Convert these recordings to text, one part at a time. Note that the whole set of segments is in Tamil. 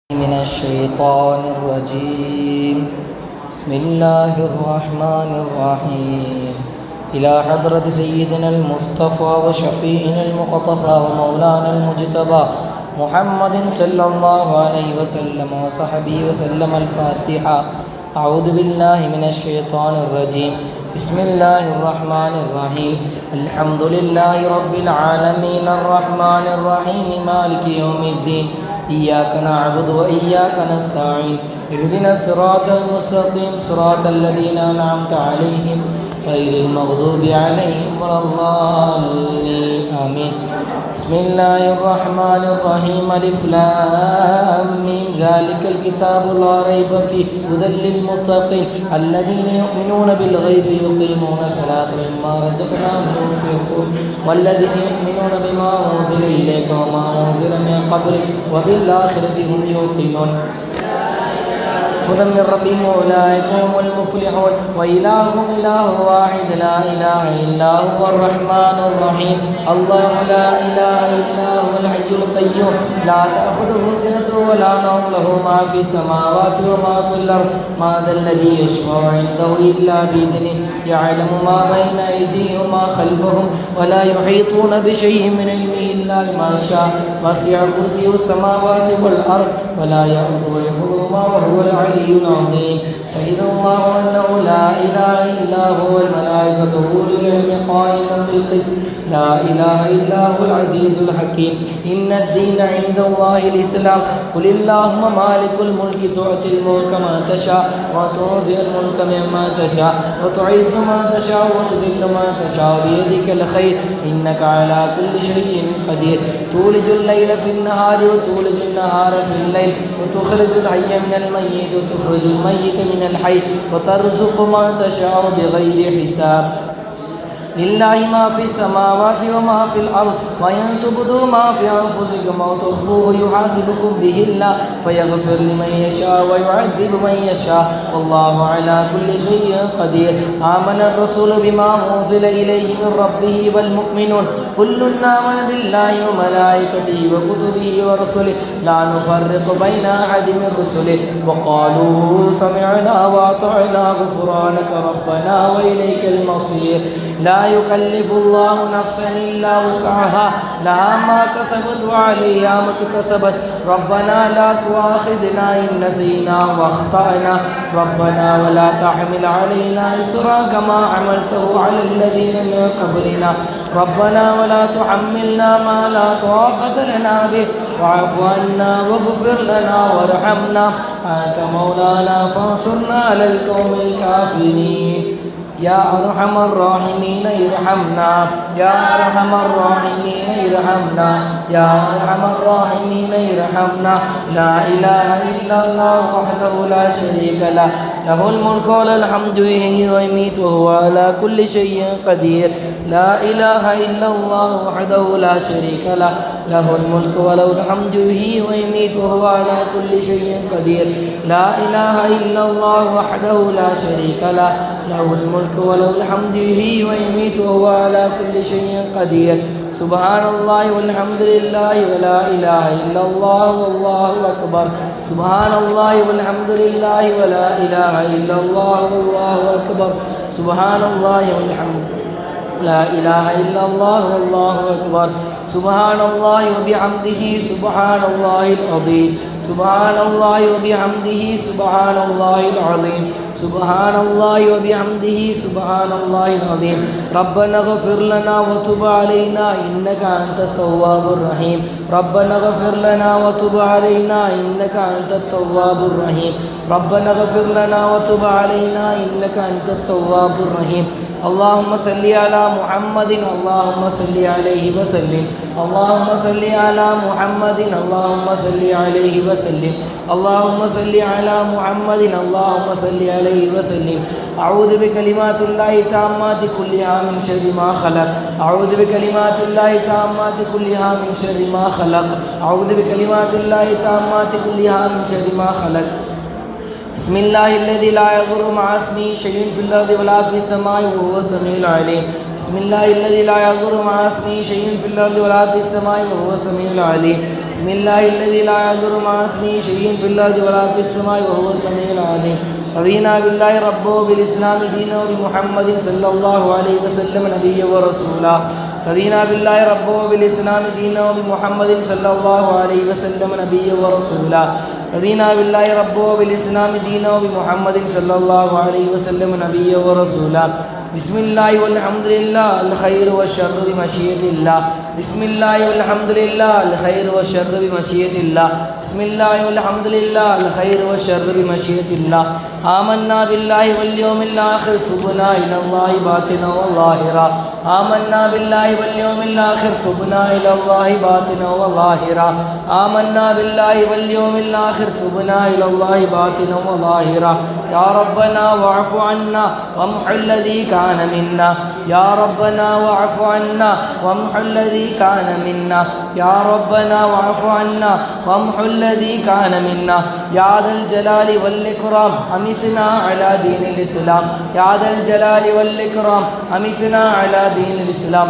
من الشيطان الرجيم. بسم الله الرحمن الرحيم. إلى حضرة سيدنا المصطفى وشفيعنا المقتفى ومولانا المجتبى محمد صلى الله عليه وسلم وصحبه وسلم الفاتحة. أعوذ بالله من الشيطان الرجيم. بسم الله الرحمن الرحيم. الحمد لله رب العالمين الرحمن الرحيم مالك يوم الدين. إياك نعبد وإياك نستعين. اهدنا الصراط المستقيم صراط الذين أنعمت عليهم غير المغضوب عليهم ولا الضالين آمين. بسم الله الرحمن الرحيم. ألف لام ميم. ذلك الكتاب لا ريب فيه هدى للمتقين الذين يؤمنون بالغيب يقيمون الصلاة ومما رزقناهم ينفقون والذين يؤمنون بما أنزل إليك وما أنزل من قبلك وبالآخرة هم يوقنون هدى من ربهم أولئك هم المفلحون. وإلههم إله واحد لا إله إلا هو الرحمن الرحيم. الله لا إله إلا هو الحي القيوم لا تأخذه سنة ولا نوم له ما في السماوات وما في الأرض. ما ذا الذي يشفع عنده إلا بإذنه يعلم ما بين أيديهم وما خلفهم ولا يحيطون بشيء من علمه إلا بما شاء. وسع كرسيه السماوات والأرض ولا يؤوده حفظهما وهو العلي العظيم. شهد الله أنه لا إله إلا هو الملائكة أولو العلم قائما بالقسط لا إله إلا هو العزيز الحكيم. إن الدين عند الله الإسلام. قل اللهم مالك الملك تؤتي الملك ما تشاء وتنزع الملك مما تشاء وتعز ما تشاء وتذل ما تشاء بيدك الخير إنك على كل شيء قدير. تولج الليل في النهار وتولج النهار في الليل وتخرج الحي من الميت وتخرج الميت من الحي وترزق ما تشاء بغير حساب. لله ما في السماوات وما في الأرض وإن تبدوا ما في أنفسكم أو تخفوه يحاسبكم به الله فيغفر لمن يشاء ويعذب من يشاء والله على كل شيء قدير. آمن الرسول بما أنزل إليه من ربه والمؤمنون كل آمن بالله وملائكته وكتبه ورسله لا نفرق بين أحد من رسله وقالوا سمعنا وأطعنا غفرانك ربنا وإليك المصير. لا يكلف الله نفسا إلا وسعها لها ما كسبت وعليها ما اكتسبت. ربنا لا تؤاخذنا إن نسينا واخطأنا ربنا ولا تحمل علينا إصرا كما حملته على الذين من قبلنا ربنا ولا تحملنا ما لا طاقة لنا به واعف عنا واغفر لنا وارحمنا أنت مولانا فانصرنا على القوم الكافرين. يا أرحم الراحمين ارحمنا يا أرحم الراحمين ارحمنا يا أرحم الراحمين ارحمنا. لا إله إلا الله وحده لا شريك له له الملك وله الحمد يحيي ويميت وهو على كل شيء قدير. لا إله إلا الله وحده لا شريك له له الملك وله الحمد يحيي ويميت وهو على كل شيء قدير. لا إله إلا الله وحده لا شريك له له الملك وله الحمد يحيي ويميت وهو على كل شيء قدير. سبحان الله والحمد لله ولا إله إلا الله والله أكبر. سبحان الله والحمد لله ولا إله إلا الله والله أكبر. سبحان الله والحمد لا إله إلا الله والله أكبر. سبحان الله وبحمده سبحان الله العظيم. سبحان الله وبحمده سبحان الله العظيم. سبحان الله وبحمده سبحان الله العظيم. ربنا اغفر لنا وتب علينا إنك أنت التواب الرحيم. ربنا اغفر لنا وتب علينا إنك أنت التواب الرحيم. ربنا اغفر لنا وتب علينا إنك أنت التواب الرحيم. اللهم صل على محمد اللهم صل عليه وسلم. اللهم صل على محمد اللهم صل عليه وسلم. اللهم صل على محمد اللهم صل عليه وسلم. أعوذ بكلمات الله التامات كلها من شر ما خلق. أعوذ بكلمات الله التامات كلها من شر ما خلق. أعوذ بكلمات الله التامات كلها من شر ما خلق. بسم الله الذي لا يضر مع اسمه شيء في الأرض ولا في السماء وهو السميع العليم. بسم الله الذي لا يضر مع اسمه شيء في الأرض ولا في السماء وهو السميع العليم. بسم الله الذي لا يضر مع اسمه شيء في الأرض ولا في السماء وهو السميع العليم. رضينا بالله ربا وبالإسلام دينا وبمحمد صلى الله عليه وسلم نبيا ورسولا. رضينا بالله ربا وبالإسلام دينا وبمحمد صلى الله عليه وسلم نبيا ورسولا. رضينا بالله ربا وبالإسلام دينا وبمحمد صلى الله عليه وسلم نبيا ورسولا. بسم الله والحمد لله الخير والشر بمشيئة الله. بسم الله والحمد لله الخير والشر بمشيئة الله. بسم الله والحمد لله الخير والشر بمشيئة الله. آمنا بالله واليوم الآخر تبنا إلى الله باطنا وظاهرا. آمنا بالله واليوم الآخر تبنا إلى الله باطنا وظاهرا. آمنا بالله واليوم الآخر تبنا إلى الله باطنا وظاهرا. يا ربنا واعف عنا وامح الذي كان منا. يا ربنا واعف عنا وامح الذي كان منا. يا ربنا واعف عنا وامح الذي كان منا. يا ذا الجلال والإكرام أمتنا على دين الإسلام. يا ذا الجلال والإكرام أمتنا على دين الإسلام.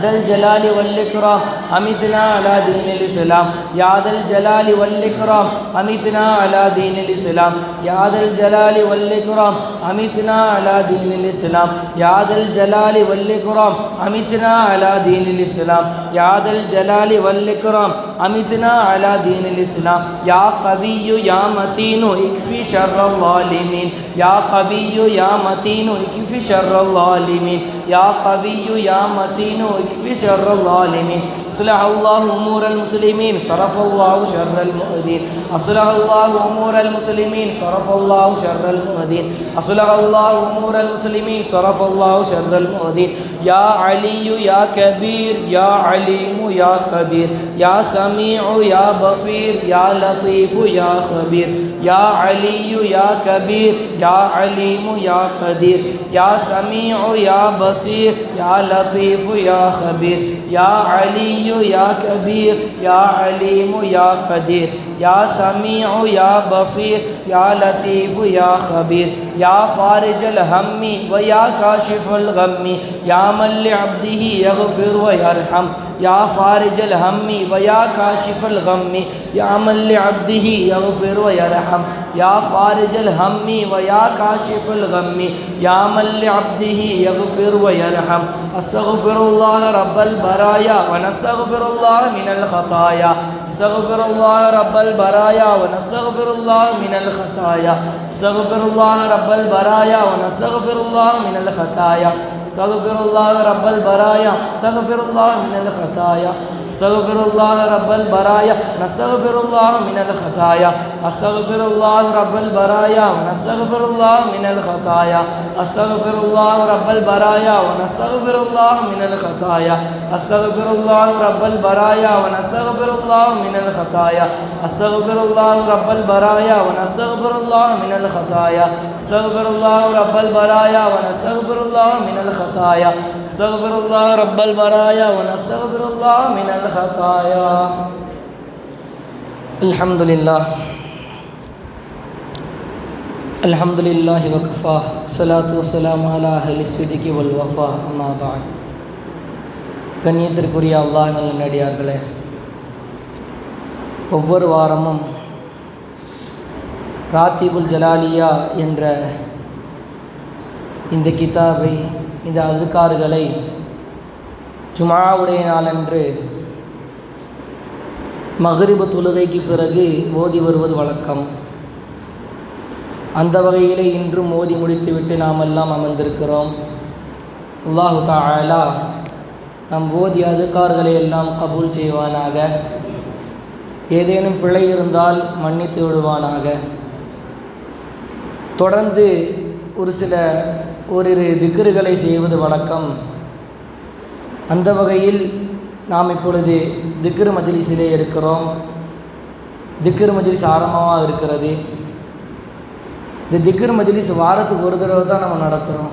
ذا الجلال والإكرام أمتنا على دين الإسلام. يا ذا الجلال والإكرام أمتنا على دين الإسلام. يا ذا الجلال والإكرام أمتنا على دين الإسلام. يا ذا الجلال والإكرام أمتنا على دين الإسلام. يا ذا الجلال والإكرام أمتنا على دين الإسلام. يا قوي يا متين اكفي شر الظالمين. يا قوي يا متين اكفي شر الظالمين. يا قوي يا متين اكفي شر الظالمين. أصلح الله أمور المسلمين صرف الله شر المؤذين. أصلح الله أمور المسلمين صرف الله شر المؤذين. أصلح الله أمور المسلمين صرف الله شر المؤذين. يا علي يا كبير يا عليم يا قدير. يا سميع يا بصير يا لطيف يا خبير. يا علي يا كبير يا عليم يا قدير. يا سميع يا بصير يا لطيف يا خبير. يا علي يا كبير يا عليم يا قدير. يا سميع يا بصير يا لطيف يا خبير. يا فارج الهم ويا كاشف الغم. يا من لعبده يغفر ويرحم. يا فارج الهم ويا كاشف الغم. يا من لعبده يغفر ويرحم. يا فارج الهم ويا كاشف الغم. يا من لعبده يغفر ويرحم. أستغفر الله رب البرايا ونستغفر الله من الخطايا. استغفر الله رب البرايا ونستغفر الله من الخطايا. استغفر الله رب البرايا ونستغفر الله من الخطايا. استغفر الله رب البرايا استغفر الله من الخطايا. استغفر الله رب البرايا نستغفر الله من الخطايا. استغفر الله رب البرايا ونستغفر الله من الخطايا. استغفر الله رب البرايا ونستغفر الله من الخطايا. استغفر الله رب البرايا ونستغفر الله من الخطايا. استغفر الله رب البرايا ونستغفر الله من الخطايا. استغفر الله رب البرايا ونستغفر الله من الخطايا. استغفر الله رب البرايا ونستغفر الله من الخطايا. الحمد لله الحمد لله وكفى الصلاة والسلام على أهل الصدق والوفاء أما بعد. கண்ணியத்திற்குரிய அல்லாஹ் நல்லடியார்களே, ஒவ்வொரு வாரமும் ராத்திபுல் ஜலாலியா என்ற இந்த கிதாபை, இந்த அதுக்கார்களை ஜுமாவுடைய நாளன்று மக்ரிபு தொழுகைக்கு பிறகு ஓதி வருவது வழக்கம். அந்த வகையிலே இன்றும் ஓதி முடித்துவிட்டு நாம் எல்லாம் அமர்ந்திருக்கிறோம். அல்லாஹு தஆலா நம் ஓதிய அதுக்கார்களை எல்லாம் கபூல் செய்வானாக. ஏதேனும் பிழை இருந்தால் மன்னித்து விடுவானாக. தொடர்ந்து ஓரிரு திக்ருகளை செய்வது வழக்கம். அந்த வகையில் நாம் இப்பொழுது திக்ரு மஜ்லிஸிலே இருக்கிறோம். திக்ரு மஜ்லிஸ் ஆரம்பமாக இருக்கிறது. இந்த திக்ரு மஜ்லிஸ் வாரத்துக்கு ஒரு தடவை தான் நம்ம நடத்துகிறோம்.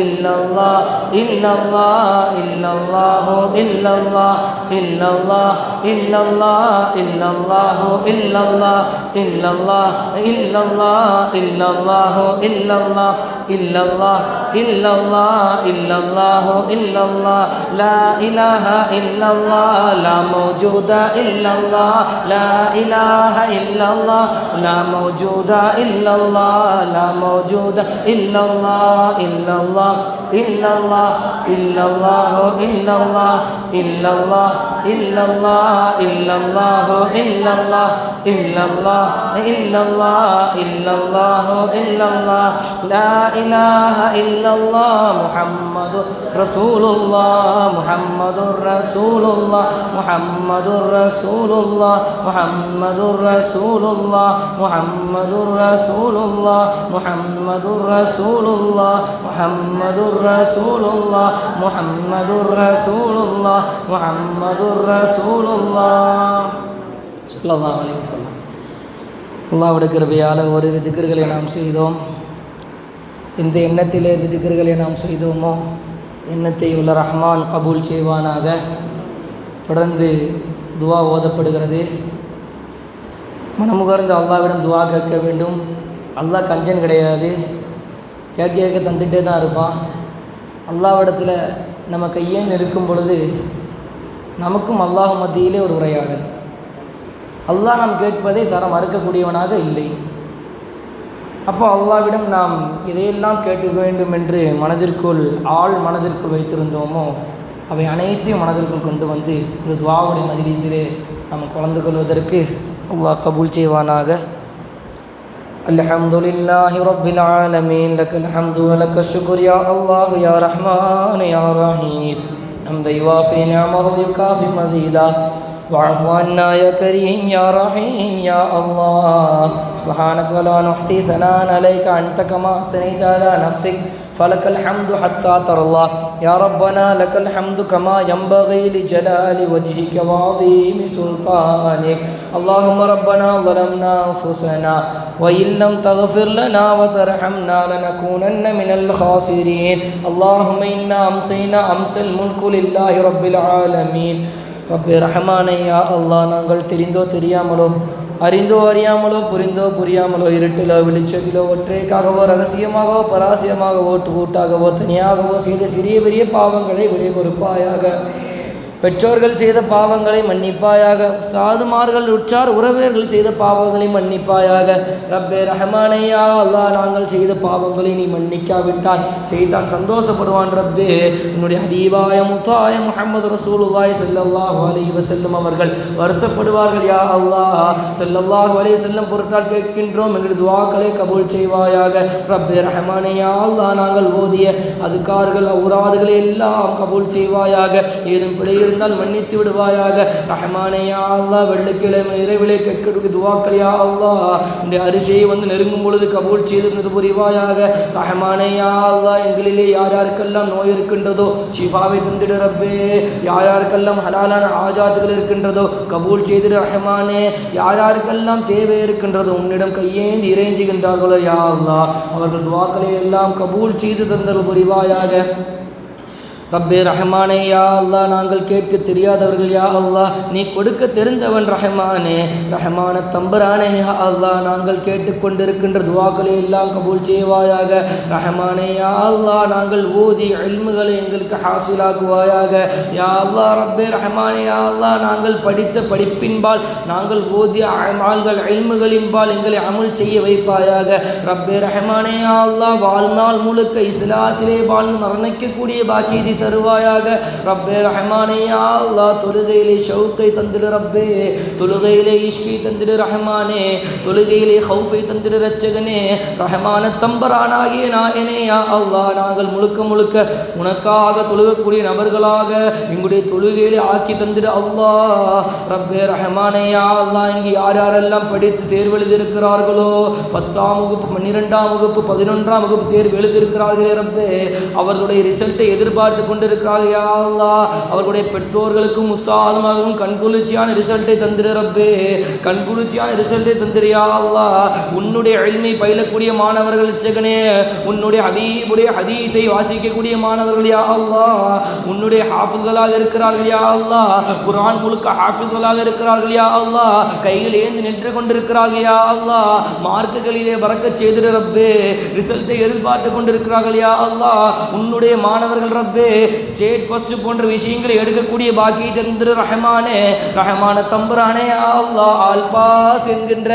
illallah illallah illallah illallah illallah illallah illallah illallah illallah illallah illallah illallah illallah illallah illallah illallah la ilaha illallah la mawjuda illallah la ilaha illallah la mawjuda illallah la mawjuda illallah illallah illallah illallah illallah illallah illallah illallah illallah illallah illallah illallah illallah la ilaha illallah muhammadur rasulullah muhammadur rasulullah muhammadur rasulullah muhammadur rasulullah muhammadur rasulullah muhammadur rasulullah muhammadur rasulullah muhammadur rasulullah muhammadur rasulullah ஸல்லல்லாஹு அலைஹி வஸல்லம். அல்லாஹ்வுடைய கிருபையால் ஓரிரு திக்ர்களை நாம் செய்தோம். இந்த எண்ணத்திலே இந்த திக்ர்களை நாம் செய்தோமோ எண்ணத்தை உள்ள ரஹ்மான் கபூல் செய்வானாக. தொடர்ந்து துவா ஓதப்படுகிறது. மனமுகர்ந்து அல்லாஹ்விடம் துவா கேட்க வேண்டும். அல்லாஹ் கஞ்சன் கிடையாது, கேட்க கேட்க தந்துகிட்டே தான் இருப்பான். அல்லாஹ்விடத்தில் நம்ம கையேன்னு இருக்கும் பொழுது நமக்கும் அல்லாஹ் மத்தியிலே ஒரு உரையாடல். அல்லாஹ் நாம் கேட்பதை தர மறுக்கக்கூடியவனாக இல்லை. அப்போ அல்லாஹ்விடம் நாம் இதையெல்லாம் கேட்க வேண்டும் என்று மனதிற்குள் மனதிற்குள் வைத்திருந்தோமோ அவை அனைத்தையும் மனதிற்குள் கொண்டு வந்து இந்த துஆவுடைய மஜ்லிஸிலே நாம் கலந்து கொள்வதற்கு அல்லாஹ் கபூல் செய்வானாக. அல்ஹம்துலில்லாஹி ரப்பில் ஆலமீன் லக்கல் ஹம்து வ லக்கல் ஷுக்ரு யா அல்லாஹ் யா ரஹ்மான் யா ரஹீம் ஹம்த யுவாஃபி நிஅமஹு யுகாஃபி மஸீதா واعف عنا يا كريم يا رحيم يا الله سبحانك لا نحصي ثناء عليك أنت كما أثنيت على نفسك فلك الحمد حتى ترضى يا ربنا لك الحمد كما ينبغي لجلال وجهك وعظيم سلطانك اللهم ربنا ظلمنا أنفسنا وإن لم تغفر لنا وترحمنا لنكونن من الخاسرين اللهم إنا أمسينا أمسى الملك لله رب العالمين ரப்பே ரஹ்மானே யா அல்லாஹ் நாங்கள் தெரிந்தோ தெரியாமலோ அறிந்தோ அறியாமலோ புரிந்தோ புரியாமலோ இருட்டிலோ வெளிச்சத்திலோ ஒற்றைக்காகவோ ரகசியமாகவோ பராசியமாகவோ கூட்டாகவோ தனியாகவோ செய்த சிறிய பெரிய பாவங்களை விலை பொறுப்பாயாக. பெற்றோர்கள் செய்த பாவங்களை மன்னிப்பாயாக. உஸ்தாதுமார்கள் உற்றார் உறவினர்கள் செய்த பாவங்களை மன்னிப்பாயாக. ரப்பே ரஹ்மானே யா அல்லாஹ் நாங்கள் செய்த பாவங்களை நீ மன்னிக்காவிட்டால் செய்தான் சந்தோஷப்படுவான். ரப்பே என்னுடைய ஹபீபாய முத்தாய முஹம்மது ரசூலுல்லாஹி ஸல்லல்லாஹு அலைஹி வஸல்லம் அவர்கள் வருத்தப்படுவார்கள். யா அல்லாஹ் ஸல்லல்லாஹு அலைஹி வஸல்லம் பொருட்டால் கேட்கின்றோம், எங்களுடைய துஆக்களை கபூல் செய்வாயாக. ரப்பே ரஹ்மானே யா அல்லாஹ் நாங்கள் ஓதிய அதுகார்கள் அவுராதுகளை எல்லாம் கபூல் செய்வாயாக. ஏதும் பிழை இருந்தால் மன்னித்து விடுவாயாக. ரஹ்மானே யா அல்லாஹ் வெள்ளிக்கிழமை இரவிலே கேட்கக்கூடிய துஆக்கள் யா அல்லாஹ் இந்த அரிசியை வந்து நெருங்கும் பொழுது கபூல் செய்து புரிவாயாக. ரஹ்மானே யா அல்லாஹ் எங்களிலே யார் யாருக்கெல்லாம் நோய் இருக்கின்றதோ ஷிஃபாவை தந்திடு ரப்பே. யார் யாருக்கெல்லாம் ஹலாலான ஆஜாத்துகள் இருக்கின்றதோ கபூல் செய்திடு ரஹ்மானே. யார் யாருக்கெல்லாம் தேவை இருக்கின்றதோ உன்னிடம் கையேந்தி இறைஞ்சுகின்றார்களோ யா அல்லாஹ் அவர்கள் துஆக்களை எல்லாம் கபூல் செய்து தந்தல் புரிவாயாக. ரப்பே ரஹ்மானே யா அல்லாஹ் நாங்கள் கேட்க தெரியாதவர்கள் யா அல்லாஹ் நீ கொடுக்க தெரிந்தவன் ரஹ்மானே. ரஹ்மான தம்பரானே யா அல்லாஹ் நாங்கள் கேட்டுக்கொண்டிருக்கின்ற துஆக்களை எல்லாம் கபூல் செய்வாயாக. ரஹ்மானே யா அல்லாஹ் நாங்கள் ஓதி இல்முகளை எங்களுக்கு ஹாசிலாக்குவாயாக. யா அல்லாஹ் ரப்பே ரஹ்மானே யா அல்லாஹ் நாங்கள் படித்த படிப்பின்பால் நாங்கள் ஓதிய அமால்கள் இல்முகளின்பால் எங்களை அமல் செய்ய வைப்பாயாக. ரப்பே ரஹ்மானே யா அல்லாஹ் வாழ்நாள் முழுக்க இஸ்லாத்திலே வாழ்ந்து மரணிக்கக்கூடிய பாக்கியத்தை தருவாயாக. ரப்பே ரஹ்மானே யா அல்லாஹ் தொழுகையிலே ஷௌக்கை தந்திடு ரப்பே. தொழுகையிலே இஷ்கை தந்திடு ரஹ்மானே. தொழுகையிலே ஹௌஃபை தந்திடு ரச்சகனே. ரஹ்மான தம்பரானாகிய நாயனே யா அல்லாஹ் நாங்கள் முழுக்க முழுக்க உனக்காக தொழுகக்கூடிய நபர்களாக எங்களுடைய தொழுகையிலே ஆக்கி தந்திடு அல்லாஹ். ரப்பே ரஹ்மானே யா அல்லாஹ் இங்கு யார் யாரெல்லாம் படித்து தேர்வு எழுதியிருக்கிறார்களோ 10ஆம் வகுப்பு 12ஆம் வகுப்பு 11ஆம் வகுப்பு தேர்வு எழுதியிருக்கிறார்களே ரப்பே அவர்களுடைய ரிசல்ட்டை எதிர்பார்த்து கொண்டிருக்கிறார்கள் யா அல்லாஹ். அவர்களுடைய பெற்றோர்களுக்கும் உஸ்தாதுமார்களும் கண்குளிர்ச்சியான ரிசல்ட்டை தந்திரு ரப்பே, கண்குளிர்ச்சியான ரிசல்ட்டை தந்திரு யா அல்லாஹ். உன்னுடைய இல்மை பயிலக்கூடிய மாணவர்கள் இச்சகனே, உன்னுடைய ஹபீபுடைய ஹதீஸை வாசிக்கக்கூடிய மாணவர்கள் யா அல்லாஹ், உன்னுடைய ஹாஃபில்களாக இருக்கிறார்கள் யா அல்லாஹ், குர்ஆன் முழுக்க ஹாஃபில்களாக இருக்கிறார்கள் யா அல்லாஹ், கையில் ஏந்தி நின்று கொண்டிருக்கிறார்கள் யா அல்லாஹ். மார்க்குகளிலே பரக்கத் செய்திரு ரப்பே, ரிசல்ட்டை எதிர்பார்த்து கொண்டிருக்கிறார்கள் யா அல்லாஹ். உன்னுடைய மாணவர்கள் ரப்பே ஸ்டேட் ஃபர்ஸ்ட் போன்ற விஷயங்களை எடுக்கக்கூடிய பாக்கி தந்திரு ரஹ்மானே, ரஹ்மான தம்புரானே யா அல்லாஹ். ஆல் பாஸ் என்கின்ற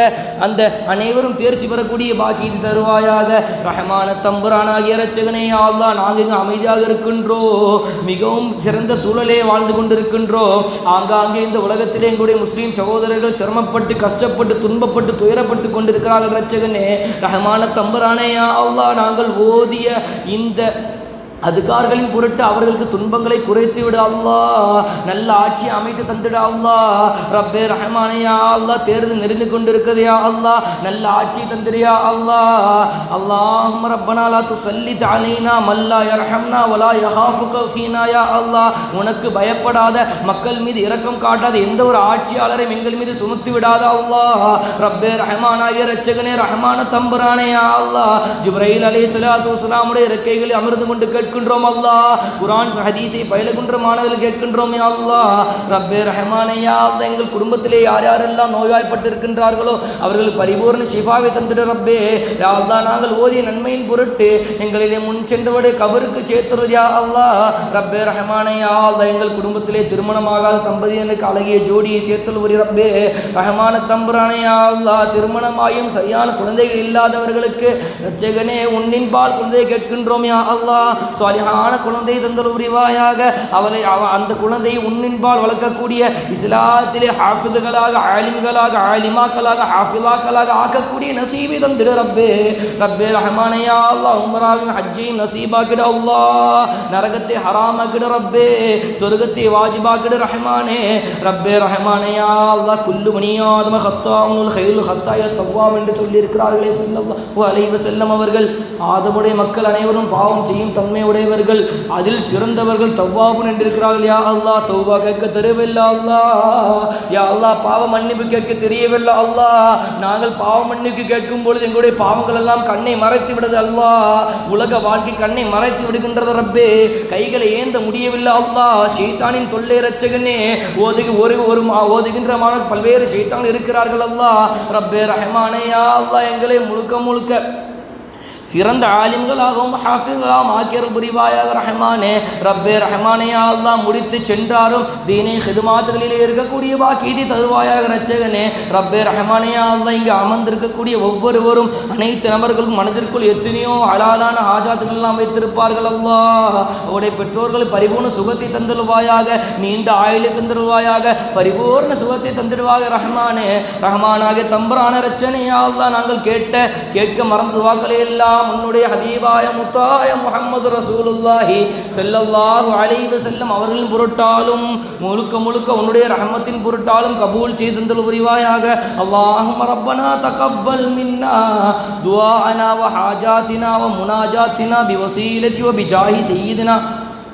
அந்த அனைவரும் தேர்ச்சி பெறக்கூடிய பாக்கி தருவாயாக. ரஹ்மான தம்புரானாகிய இரட்சகனே யா அல்லாஹ், நாங்கள் இங்கு அமைதியாக இருக்கின்றோம், மிகவும் சிறந்த சூழலே வாழ்ந்து கொண்டிருக்கின்றோம். ஆங்காங்கே இந்த உலகத்திலே எங்களுடைய முஸ்லீம் சகோதரர்கள் சிரமப்பட்டு கஷ்டப்பட்டு துன்பப்பட்டு துயரப்பட்டு கொண்டிருக்கிறார்கள் இரட்சகனே. ரஹ்மான தம்புரானே யா அல்லாஹ், நாங்கள் ஓதிய இந்த அதுக்கார்களின் பொருட்டு அவர்களுக்கு துன்பங்களை குறைத்து விடு அல்லாஹ், நல்ல ஆட்சி அமைத்து தந்துடு அல்லாஹ். ரப்பே ரஹ்மானே யா அல்லாஹ், தேர்தல் நெருங்கி கொண்டிருக்கிறது யா அல்லாஹ், நல்ல ஆட்சி தந்துடு யா அல்லாஹ். அல்லாஹும்ம ரப்பனா லா துஸல்லித் அலைனா மல்லா யர்ஹம்னா வலா யஹாஃபுக ஃபீனா யா அல்லாஹ். உனக்கு பயப்படாத, மக்கள் மீது இரக்கம் காட்டாத எந்த ஒரு ஆட்சியாளரையும் எங்கள் மீது சுமத்தி விடாத அல்லாஹ். ரப்பே ரஹ்மானாகிய இரட்சகனே, ரஹ்மான தம்புரானே யா அல்லாஹ். ஜிப்ரீல் அலைஹிஸ்ஸலாத்து வஸ்ஸலாமுடைய இறக்கைகளில் அமர்ந்து கொண்டு கேட்கின்றோம் அல்லாஹ். குர்ஆன் ஹதீஸை பயிலுகின்ற மாணவர்கள் கேட்கின்றோம் யா அல்லாஹ். ரப்பே ரஹ்மானே யா அல்லாஹ், எங்கள் குடும்பத்திலே யார் யாரெல்லாம் நோய்வாய்ப்பட்டு இருக்கின்றார்களோ அவர்களுக்கு பரிபூர்ண ஷிஃபாவை தந்திடு ரப்பே யா அல்லாஹ். நாங்கள் ஓதிய நன்மையின் பொருட்டு எங்களிலே முன் சென்றவருடைய கபருக்கு சேர்த்துறது யா அல்லாஹ். ரப்பே ரஹ்மானே யா அல்லாஹ், எங்கள் குடும்பத்திலே திருமணமாகாத தம்பதியனுக்கு அழகிய ஜோடியை சேர்த்தல் ஒரு ரப்பே ரஹ்மான தம்புரானே யா அல்லாஹ். திருமணமாயும் சரியான குழந்தைகள் இல்லாதவர்களுக்கு இரட்சகனே உன்னின் பால் குழந்தையை கேட்கின்றோம் யா அல்லாஹ். சாலிஹான குழந்தை தந்தல் புரிவாயாக. அந்த குழந்தையை உன்னின்பால் வளர்க்கக்கூடிய இஸ்லாத்திலே ஹாஃபிதுகளாக, ஆலிம்களாக, ஆலிமாக்களாக, ஹாஃபிலாக்களாக ஆக்கக்கூடிய நசீபை தந்திடு ரப்பே. ரப்பே ரஹ்மானே யா அல்லாஹ், உம்ராவையும் ஹஜ்ஜையும் நசீபாக்கிடு அல்லாஹ். நரகத்தை ஹராமாக்கிடு ரப்பே, சொர்க்கத்தை வாஜிபாக்கிடு ரஹ்மானே. ரப்பே ரஹ்மானே யா அல்லாஹ், குல்லு பனி ஆதம ஹத்தாஉல் கைருல் ஹத்தாய தவ்வாப் என்று சொல்லி இருக்கிறார்களே ஸல்லல்லாஹு அலைஹி வஸல்லம் அவர்கள். ஆதமுடைய மக்கள் அனைவரும் பாவம் செய்யும் தன்மை உடையவர்கள், அதில் சிறந்தவர்கள் தவ்வாபுன் என்றிருக்கிறார்கள் யா அல்லாஹ். தௌபா கேட்க தெரியவில்லை அல்லாஹ். யா அல்லாஹ், பாவ மன்னிப்பு கேட்க தெரியவில்லை அல்லாஹ். நாங்கள் பாவ மன்னிப்பு கேட்கும் பொழுது எங்களுடைய பாவங்கள் எல்லாம் கண்ணை மறைத்து விடுது அல்லாஹ். உலக வாழ்க்கை கண்ணை மறைத்து விடுகின்றது ரப்பே. கைகளை ஏந்த முடியவில்லை அல்லாஹ். ஷைத்தானின் தொல்லை இரட்சகனே, ஓதுகின்ற மாணவர் பல்வேறு ஷைத்தான் இருக்கிறார்கள் அல்லாஹ். ரப்பே ரஹ்மானே யா அல்லாஹ், எங்களை முழுக்க முழுக்க சிறந்த ஆலிம்களாகவும் ஹாஃபில்களாகவும் ஆக்கியர் புரிவாயாக ரஹ்மானே. ரப்பே ரஹ்மானே யா அல்லாஹ், முடித்து சென்றாரும் தீனை ஹிதுமாத்துகளிலே இருக்கக்கூடிய பாக்கீதி தருவாயாக இரட்சகனே. ரப்பே ரஹ்மானே யா அல்லாஹ், இங்கே அமர்ந்திருக்கக்கூடிய ஒவ்வொருவரும் அனைத்து நபர்களும் மனதிற்குள் எத்தனையோ ஹலாலான ஹாஜாத்துகள் எல்லாம் வைத்திருப்பார்கள் அல்லாஹ். அவருடைய பெற்றோர்கள் பரிபூர்ண சுகத்தை தந்துடுவாயாக, நீண்ட ஆயுளை தந்துடுவாயாக, பரிபூர்ண சுகத்தை தந்துடுவாக ரஹ்மானே. ரஹ்மானாக தம்புரான இரட்சகனே யா அல்லாஹ், நாங்கள் கேட்க மறந்த துஆக்களை எல்லாம் உன்னுடைய ஹபீபாய முத்தாய முஹம்மது ரசூலுல்லாஹி ஸல்லல்லாஹு அலைஹி வஸல்லம் அவர்களின் பொருட்டாலும் முழுக்க முழுக்க உன்னுடைய ரஹமத்தின் பொருட்டாலும் கபூல் செய்து தந்தல் புரிவாயாக. அல்லாஹும்ம ரப்பனா தகப்பல் மின்னா துஆஅனா வ ஹாஜாத்தினா வ முனாஜாத்தினா பிவசீலதி வ பிஜாஹி சய்யிதினா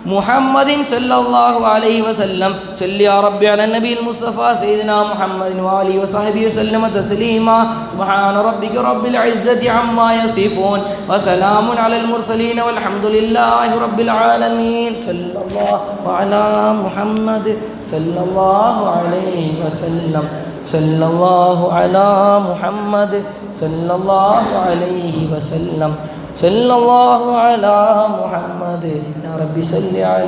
محمد صلى الله عليه وسلم. صل يا ربي على النبي المصطفى سيدنا محمد وآله وصحبه وسلم تسليما. سبحان ربك رب العزة عما يصفون وسلام على المرسلين والحمد لله رب العالمين. صلى الله على محمد صلى الله عليه وسلم. صلى الله على محمد صلى الله عليه وسلم. صلى الله على محمد. يا رب صل عليه.